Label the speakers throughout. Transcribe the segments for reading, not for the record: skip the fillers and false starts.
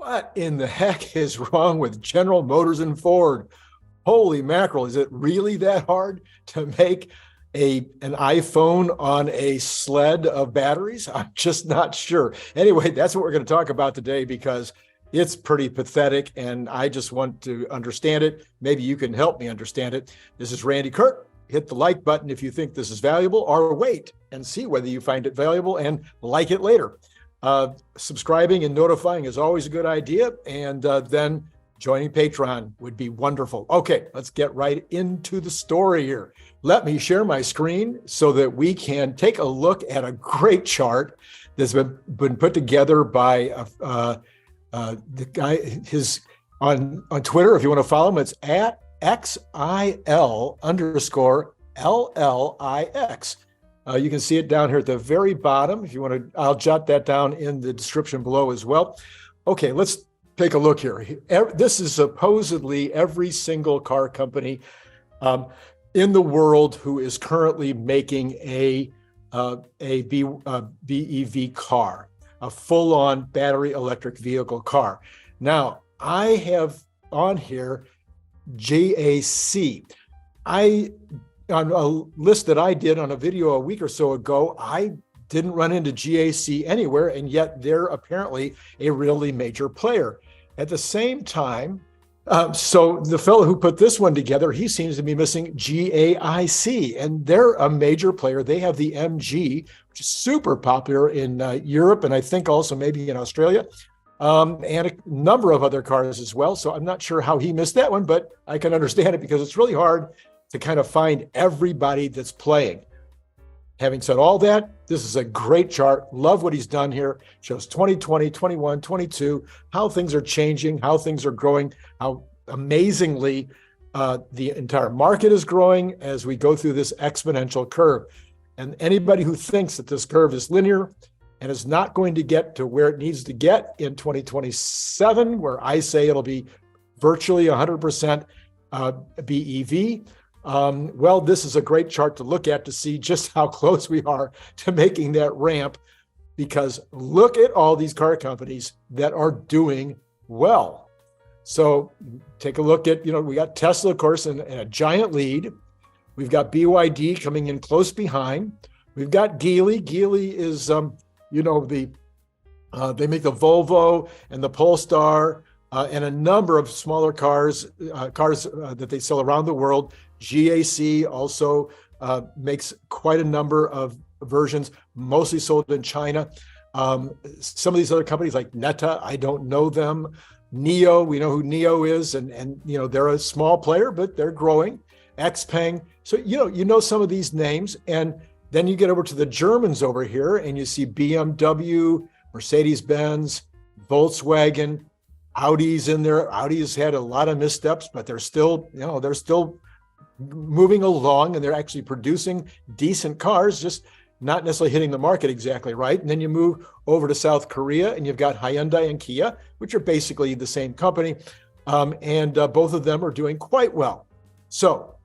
Speaker 1: What in the heck is wrong with General Motors and Ford? Holy mackerel, is it really that hard to make an iPhone on a sled of batteries? I'm just not sure. Anyway, that's what we're going to talk about today because it's pretty pathetic and I just want to understand it. Maybe you can help me understand it. This is Randy Kirk. Hit the like button if you think this is valuable, or wait and see whether you find it valuable and like it later. Subscribing and notifying is always a good idea. And then joining Patreon would be wonderful. Okay, let's get right into the story here. Let me share my screen so that we can take a look at a great chart that's been put together by the guy, on Twitter. If you want to follow him, it's at XIL_LLIX. You can see it down here at the very bottom. If you want to, I'll jot that down in the description below as well. Okay, let's take a look here. This is supposedly every single car company in the world who is currently making a BEV car, a full-on battery electric vehicle car. Now, I have on here GAC. On a list that I did on a video a week or so ago, I didn't run into GAC anywhere, and yet they're apparently a really major player. At the same time, so the fellow who put this one together, he seems to be missing GAIC, and they're a major player. They have the MG, which is super popular in Europe, and I think also maybe in Australia, and a number of other cars as well. So I'm not sure how he missed that one, but I can understand it because it's really hard to kind of find everybody that's playing. Having said all that, this is a great chart. Love what he's done here. Shows 2020, 21, 22, how things are changing, how things are growing, how amazingly the entire market is growing as we go through this exponential curve. And anybody who thinks that this curve is linear and is not going to get to where it needs to get in 2027, where I say it'll be virtually 100% BEV, well, this is a great chart to look at to see just how close we are to making that ramp, because look at all these car companies that are doing well. So take a look at, we got Tesla, of course, in a giant lead. We've got BYD coming in close behind. We've got Geely. Geely is, they make the Volvo and the Polestar and a number of smaller cars that they sell around the world. GAC also makes quite a number of versions, mostly sold in China. Some of these other companies like Neta, I don't know them. NIO, we know who NIO is, and they're a small player, but they're growing. XPeng. So you know some of these names, and then you get over to the Germans over here, and you see BMW, Mercedes-Benz, Volkswagen, Audi's in there. Audi's had a lot of missteps, but they're still moving along, and they're actually producing decent cars, just not necessarily hitting the market exactly right. And then you move over to South Korea, and you've got Hyundai and Kia, which are basically the same company, and both of them are doing quite well. So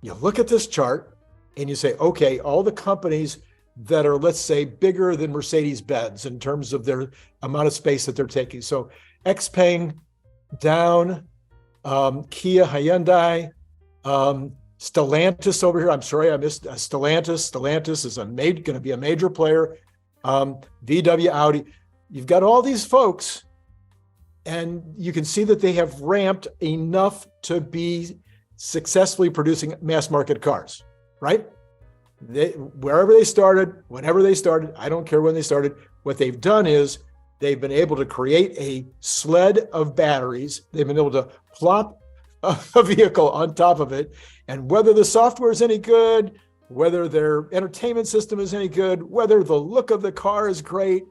Speaker 1: you look at this chart, and you say, okay, all the companies that are, let's say, bigger than Mercedes-Benz in terms of their amount of space that they're taking. So XPeng down, Kia, Hyundai, Stellantis over here. I'm sorry, I missed Stellantis. Stellantis is going to be a major player. VW, Audi. You've got all these folks, and you can see that they have ramped enough to be successfully producing mass market cars, right? Wherever they started, whenever they started, I don't care when they started, what they've done is they've been able to create a sled of batteries. They've been able to plop a vehicle on top of it, and whether the software is any good, whether their entertainment system is any good, whether the look of the car is great,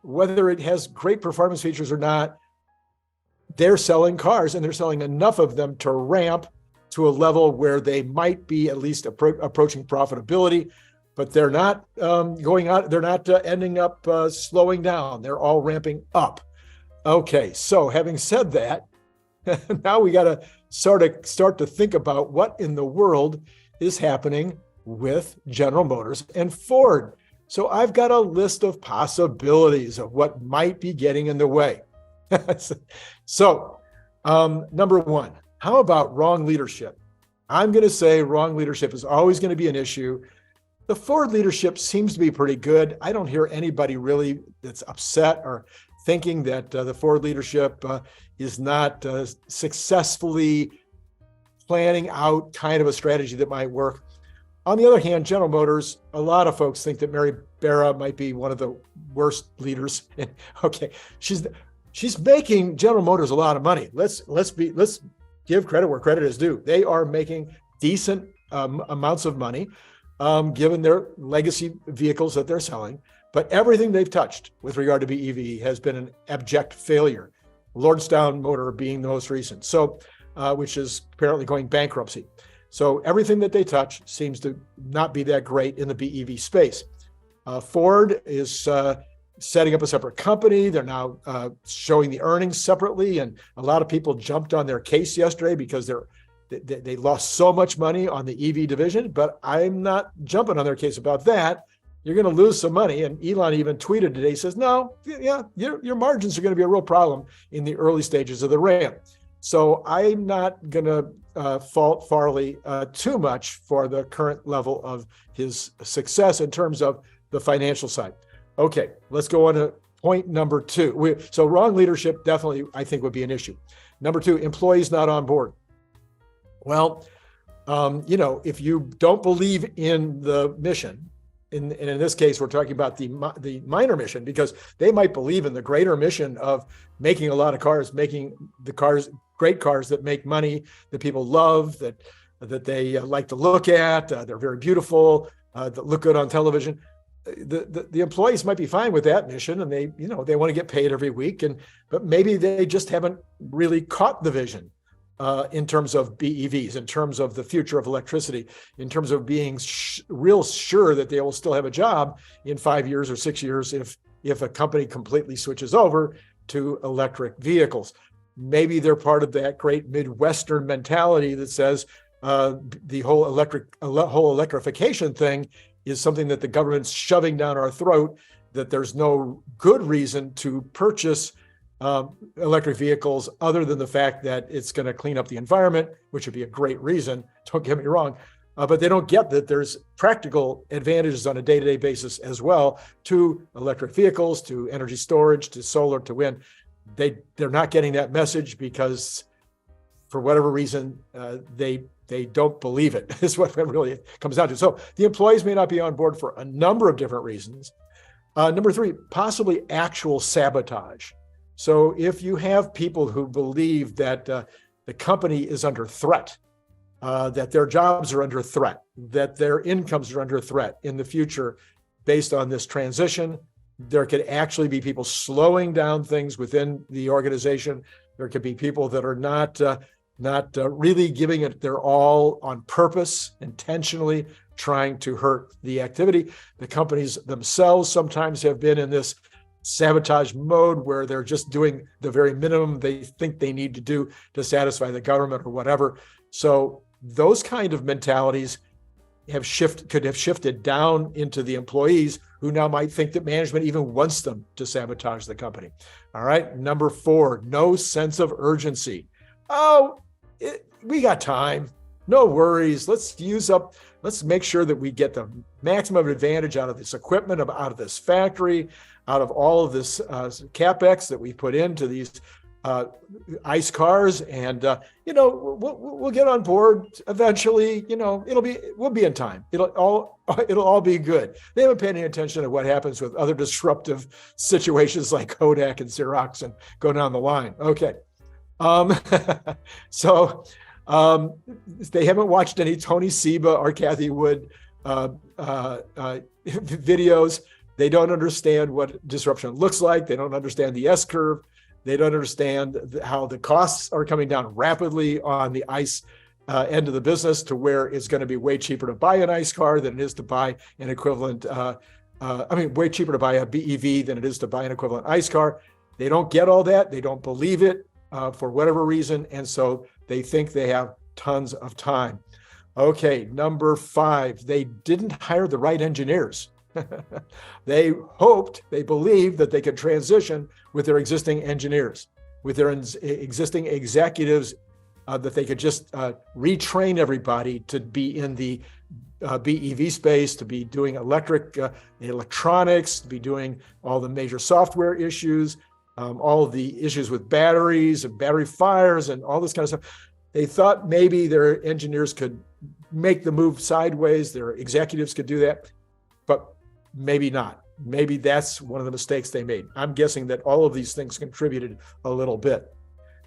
Speaker 1: whether it has great performance features or not, they're selling cars, and they're selling enough of them to ramp to a level where they might be at least approaching profitability, but they're not going out. They're not ending up slowing down. They're all ramping up. Okay, so having said that, now we got to start to think about what in the world is happening with General Motors and Ford. So I've got a list of possibilities of what might be getting in the way. So, number one, how about wrong leadership? I'm going to say wrong leadership is always going to be an issue. The Ford leadership seems to be pretty good. I don't hear anybody really that's upset or thinking that the Ford leadership is not successfully planning out kind of a strategy that might work. On the other hand, General Motors, a lot of folks think that Mary Barra might be one of the worst leaders. Okay, she's making General Motors a lot of money. Let's give credit where credit is due. They are making decent amounts of money, given their legacy vehicles that they're selling. But everything they've touched with regard to BEV has been an abject failure. Lordstown Motor being the most recent, so which is apparently going bankruptcy. So everything that they touch seems to not be that great in the BEV space. Ford is setting up a separate company. They're now showing the earnings separately, and a lot of people jumped on their case yesterday because they lost so much money on the EV division. But I'm not jumping on their case about that. You're going to lose some money. And Elon even tweeted today, says, no, yeah, your margins are going to be a real problem in the early stages of the ramp. So I'm not going to fault Farley too much for the current level of his success in terms of the financial side. Okay, let's go on to point number two. So wrong leadership definitely, I think, would be an issue. Number two, employees not on board. Well, if you don't believe in the mission, and in this case, we're talking about the minor mission, because they might believe in the greater mission of making a lot of cars, making the cars, great cars that make money, that people love, that they like to look at, they're very beautiful, that look good on television. The employees might be fine with that mission, and they want to get paid every week, but maybe they just haven't really caught the vision. In terms of BEVs, in terms of the future of electricity, in terms of being real sure that they will still have a job in 5 years or 6 years if a company completely switches over to electric vehicles. Maybe they're part of that great Midwestern mentality that says the whole electrification thing is something that the government's shoving down our throat, that there's no good reason to purchase electric vehicles other than the fact that it's going to clean up the environment, which would be a great reason, don't get me wrong, but they don't get that there's practical advantages on a day-to-day basis as well to electric vehicles, to energy storage, to solar, to wind. They're not getting that message because for whatever reason, they don't believe it, is what it really comes down to. So the employees may not be on board for a number of different reasons. Number three, possibly actual sabotage. So if you have people who believe that the company is under threat, that their jobs are under threat, that their incomes are under threat in the future based on this transition, there could actually be people slowing down things within the organization. There could be people that are not really giving it their all on purpose, intentionally trying to hurt the activity. The companies themselves sometimes have been in this sabotage mode where they're just doing the very minimum they think they need to do to satisfy the government or whatever. So those kind of mentalities could have shifted down into the employees, who now might think that management even wants them to sabotage the company. All right. Number four, no sense of urgency. We got time. No worries. Let's make sure that we get the maximum advantage out of this equipment, out of this factory, out of all of this CapEx that we put into these ICE cars, and we'll get on board eventually. We'll be in time. It'll all be good. They haven't paid any attention to what happens with other disruptive situations like Kodak and Xerox and go down the line. Okay, so they haven't watched any Tony Seba or Kathy Wood videos. They don't understand what disruption looks like. They don't understand the S-curve. They don't understand how the costs are coming down rapidly on the ICE end of the business, to where it's going to be way cheaper to buy an ICE car than it is to buy an equivalent, way cheaper to buy a BEV than it is to buy an equivalent ICE car. They don't get all that. They don't believe it for whatever reason. And so they think they have tons of time. Okay, number five, they didn't hire the right engineers. They believed that they could transition with their existing engineers. with their existing executives that they could just retrain everybody to be in the BEV space, to be doing electronics, to be doing all the major software issues, all of the issues with batteries and battery fires and all this kind of stuff. They thought maybe their engineers could make the move sideways, their executives could do that, but maybe not. Maybe that's one of the mistakes they made. I'm guessing that all of these things contributed a little bit.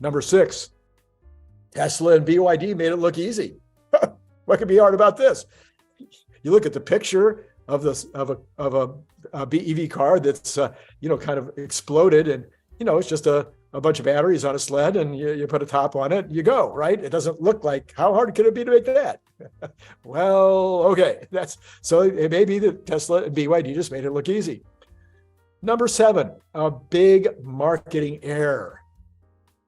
Speaker 1: Number 6, Tesla and BYD made it look easy. What could be hard about this? You look at the picture of a BEV car that's kind of exploded, and it's just a bunch of batteries on a sled, and you put a top on it, you go, right? It doesn't look like, how hard could it be to make that? Well, okay, so it may be that Tesla and BYD just made it look easy. Number 7, a big marketing error.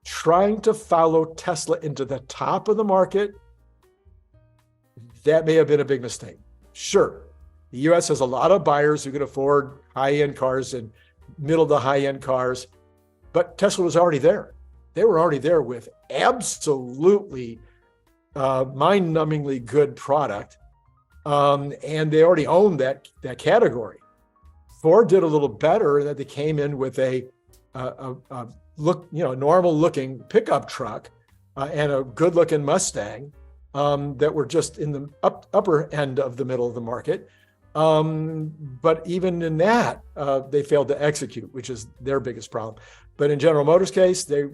Speaker 1: Trying to follow Tesla into the top of the market, that may have been a big mistake. Sure, the US has a lot of buyers who can afford high-end cars and middle to high-end cars, but Tesla was already there. They were already there with absolutely mind-numbingly good product, and they already owned that category. Ford did a little better in that they came in with a normal-looking pickup truck and a good-looking Mustang that were just in the upper end of the middle of the market. But even in that, they failed to execute, which is their biggest problem. But in General Motors' case, they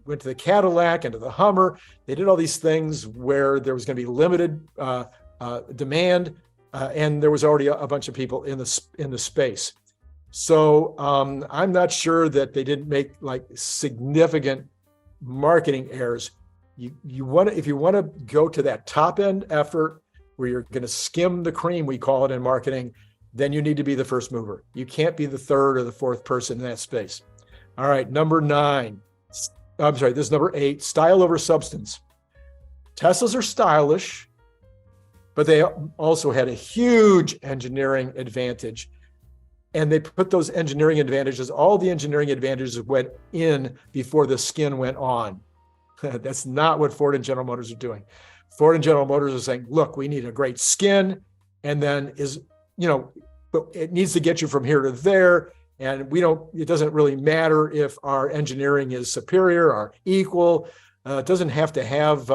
Speaker 1: went to the Cadillac and to the Hummer. They did all these things where there was going to be limited demand, and there was already a bunch of people in the space. So I'm not sure that they didn't make like significant marketing errors. If you want to go to that top end effort where you're going to skim the cream, we call it in marketing, then you need to be the first mover. You can't be the third or the fourth person in that space. All right, number 8, style over substance. Teslas are stylish, but they also had a huge engineering advantage. And they put those engineering advantages, all the engineering advantages went in before the skin went on. That's not what Ford and General Motors are doing. Ford and General Motors are saying, look, we need a great skin, and then but it needs to get you from here to there. And it doesn't really matter if our engineering is superior or equal. It doesn't have to have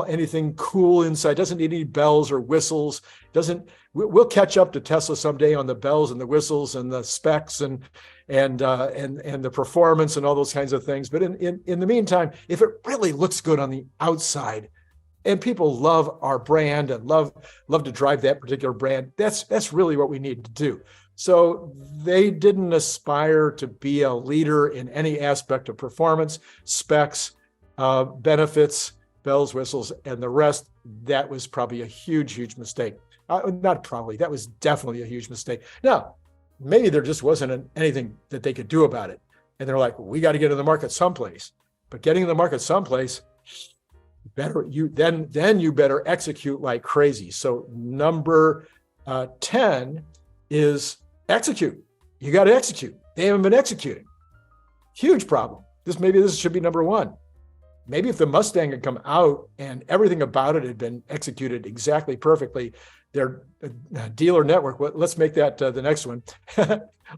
Speaker 1: anything cool inside. It doesn't need any bells or whistles. We'll catch up to Tesla someday on the bells and the whistles and the specs and the performance and all those kinds of things. But in the meantime, if it really looks good on the outside, and people love our brand and love to drive that particular brand, that's really what we need to do. So they didn't aspire to be a leader in any aspect of performance, specs, benefits, bells, whistles, and the rest. That was probably a huge mistake. That was definitely a huge mistake. Now, maybe there just wasn't anything that they could do about it. And they're like, we got to get in the market someplace. But getting in the market someplace, you better execute like crazy. So number 10 is execute. You got to execute. They haven't been executing. Huge problem. Maybe this should be number 1. Maybe if the Mustang had come out and everything about it had been executed exactly perfectly, their dealer network, let's make that the next one.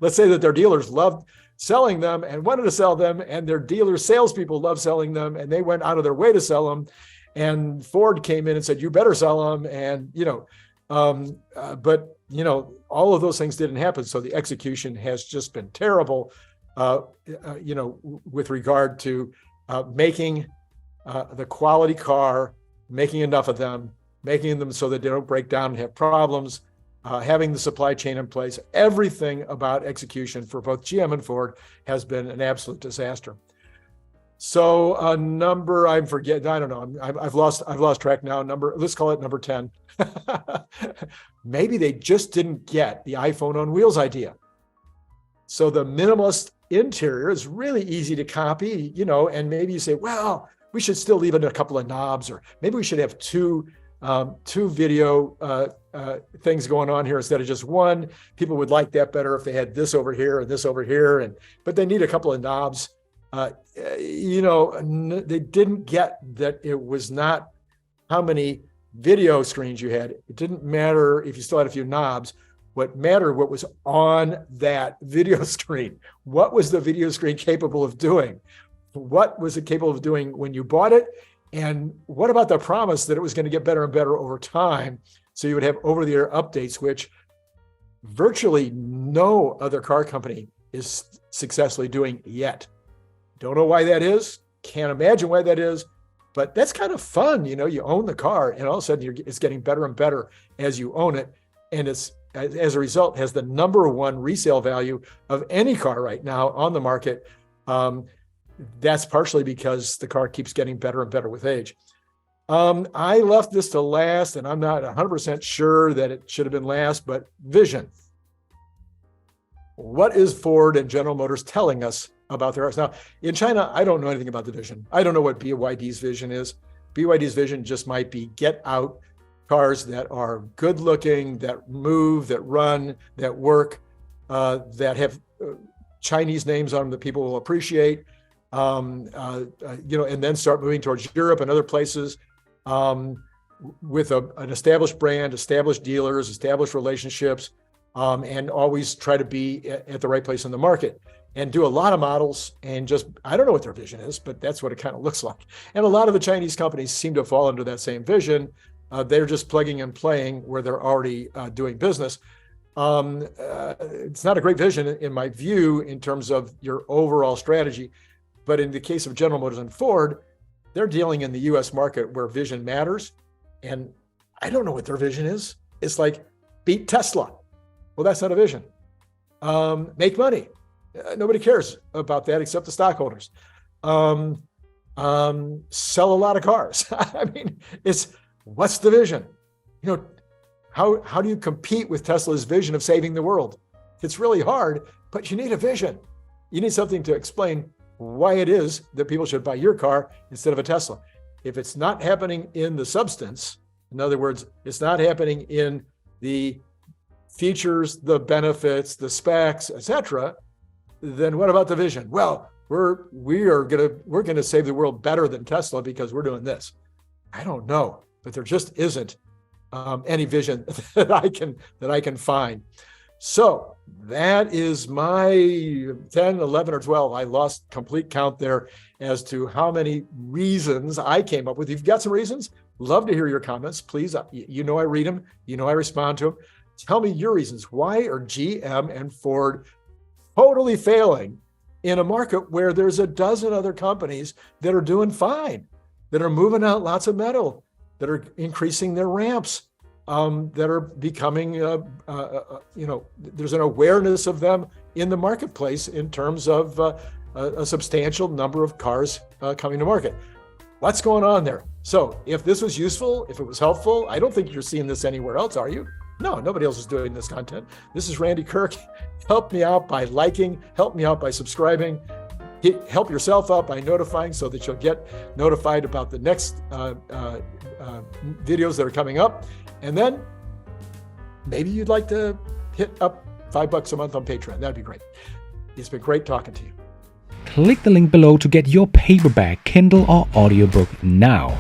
Speaker 1: Let's say that their dealers loved selling them and wanted to sell them, and their dealer salespeople loved selling them, and they went out of their way to sell them. And Ford came in and said, you better sell them. And, but all of those things didn't happen. So the execution has just been terrible, with regard to making the quality car, making enough of them, making them so that they don't break down and have problems, having the supply chain in place. Everything about execution for both GM and Ford has been an absolute disaster. So a number, I'm forgetting, I don't know, I've lost track now. Let's call it number 10. Maybe they just didn't get the iPhone on wheels idea. So the minimalist interior is really easy to copy, and maybe you say, well, we should still leave in a couple of knobs, or maybe we should have two video things going on here instead of just one. People would like that better if they had this over here and this over here, but they need a couple of knobs. They didn't get that it was not how many video screens you had. It didn't matter if you still had a few knobs. What mattered, what was on that video screen. What was the video screen capable of doing? What was it capable of doing when you bought it? And what about the promise that it was going to get better and better over time? So you would have over-the-air updates, which virtually no other car company is successfully doing yet. Don't know why that is. Can't imagine why that is. But that's kind of fun. You own the car and all of a sudden it's getting better and better as you own it. And it's, as a result, has the number one resale value of any car right now on the market. That's partially because the car keeps getting better and better with age. I left this to last, and I'm not 100% sure that it should have been last, but vision. What is Ford and General Motors telling us about their cars? Now, in China, I don't know anything about the vision. I don't know what BYD's vision is. BYD's vision just might be get out cars that are good looking, that move, that run, that work, that have Chinese names on them that people will appreciate. And then start moving towards Europe and other places with an established brand, established dealers, established relationships, and always try to be at the right place in the market and do a lot of models and just, I don't know what their vision is, but that's what it kind of looks like. And a lot of the Chinese companies seem to fall under that same vision. They're just plugging and playing where they're already doing business. It's not a great vision in my view in terms of your overall strategy. But in the case of General Motors and Ford, they're dealing in the US market where vision matters. And I don't know what their vision is. It's like beat Tesla. Well, that's not a vision. Make money. Nobody cares about that except the stockholders. Sell a lot of cars. I mean, what's the vision? How do you compete with Tesla's vision of saving the world? It's really hard, but you need a vision. You need something to explain why it is that people should buy your car instead of a Tesla. If it's not happening in the substance, in other words, it's not happening in the features, the benefits, the specs, etc., then what about the vision? Well, we're gonna save the world better than Tesla because we're doing this. I don't know, but there just isn't any vision that I can find. So that is my 10, 11, or 12. I lost complete count there as to how many reasons I came up with. If you've got some reasons, love to hear your comments. Please, I read them. I respond to them. Tell me your reasons. Why are GM and Ford totally failing in a market where there's a dozen other companies that are doing fine, that are moving out lots of metal, that are increasing their ramps, that are becoming, there's an awareness of them in the marketplace in terms of a substantial number of cars coming to market. What's going on there? So if this was useful, if it was helpful, I don't think you're seeing this anywhere else, are you? No, nobody else is doing this content. This is Randy Kirk. Help me out by liking, help me out by subscribing, help yourself out by notifying so that you'll get notified about the next videos that are coming up. And then maybe you'd like to hit up $5 a month on Patreon. That'd be great. It's been great talking to you.
Speaker 2: Click the link below to get your paperback, Kindle, or audiobook now.